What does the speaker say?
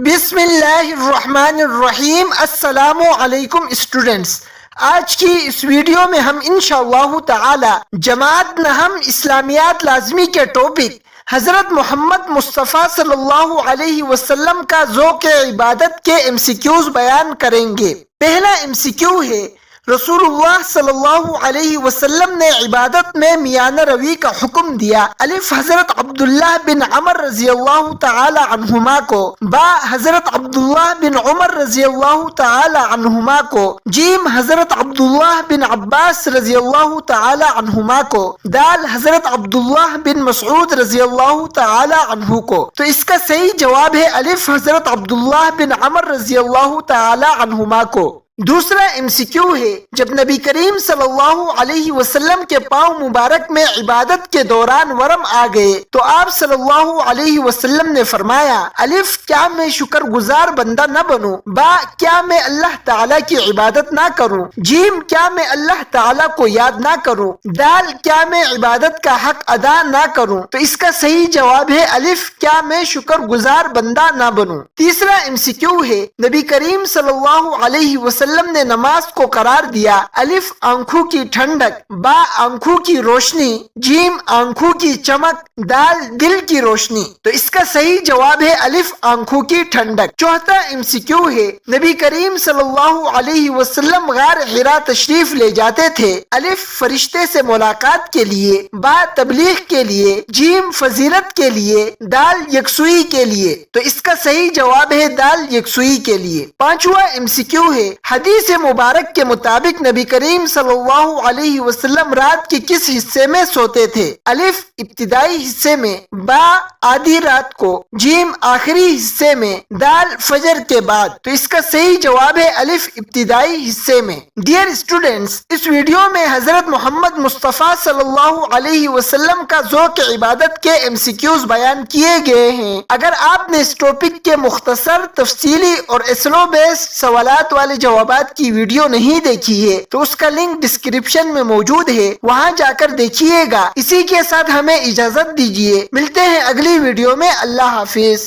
بسم اللہ الرحمن الرحیم۔ السلام علیکم اسٹوڈنٹس، آج کی اس ویڈیو میں ہم انشاءاللہ تعالی جماعت نہم اسلامیات لازمی کے ٹاپک حضرت محمد مصطفیٰ صلی اللہ علیہ وسلم کا ذوق عبادت کے MCQs بیان کریں گے۔ پہلا MCQ ہے، رسول اللہ صلی اللہ علیہ وسلم نے عبادت میں میانہ روی کا حکم دیا۔ الف حضرت عبداللہ بن عمر رضی اللہ تعالی عنہما کو، با حضرت عبداللہ بن عمر رضی اللہ تعالی عنہما کو، جیم حضرت عبداللہ بن عباس رضی اللہ تعالی عنہما کو، دال حضرت عبداللہ بن مسعود رضی اللہ تعالی عنہ کو۔ تو اس کا صحیح جواب ہے الف حضرت عبداللہ بن عمر رضی اللہ تعالی عنہما کو۔ دوسرا MCQ ہے، جب نبی کریم صلی اللہ علیہ وسلم کے پاؤں مبارک میں عبادت کے دوران ورم آ گئے تو آپ صلی اللہ علیہ وسلم نے فرمایا، الف کیا میں شکر گزار بندہ نہ بنوں، با کیا میں اللہ تعالیٰ کی عبادت نہ کروں، جیم کیا میں اللہ تعالیٰ کو یاد نہ کروں، دال کیا میں عبادت کا حق ادا نہ کروں۔ تو اس کا صحیح جواب ہے الف کیا میں شکر گزار بندہ نہ بنوں۔ تیسرا MCQ ہے، نبی کریم صلی اللہ علیہ وسلم نے نماز کو قرار دیا، الف آنکھوں کی ٹھنڈک، با آنکھوں کی روشنی، جیم آنکھوں کی چمک، دال دل کی روشنی۔ تو اس کا صحیح جواب ہے الف آنکھوں کی ٹھنڈک۔ چوتھا MCQ ہے، نبی کریم صلی اللہ علیہ وسلم غار حرا تشریف لے جاتے تھے، الف فرشتے سے ملاقات کے لیے، با تبلیغ کے لیے، جیم فضیلت کے لیے، دال یکسوئی کے لیے۔ تو اس کا صحیح جواب ہے دال یکسوئی کے لیے۔ پانچواں MCQ ہے، حدیث مبارک کے مطابق نبی کریم صلی اللہ علیہ وسلم رات کے کس حصے میں سوتے تھے، الف ابتدائی حصے میں، با آدھی رات کو، جیم آخری حصے میں، دال فجر کے بعد۔ تو اس کا صحیح جواب ہے الف ابتدائی حصے میں۔ ڈیئر اسٹوڈنٹس، اس ویڈیو میں حضرت محمد مصطفیٰ صلی اللہ علیہ وسلم کا ذوق عبادت کے MCQs بیان کیے گئے ہیں۔ اگر آپ نے اس ٹاپک کے مختصر، تفصیلی اور SLO بیسڈ سوالات والے جوابات کی ویڈیو نہیں دیکھی ہے تو اس کا لنک ڈسکرپشن میں موجود ہے، وہاں جا کر دیکھیے گا۔ اسی کے ساتھ ہمیں اجازت دیجیے، ملتے ہیں اگلی ویڈیو میں۔ اللہ حافظ۔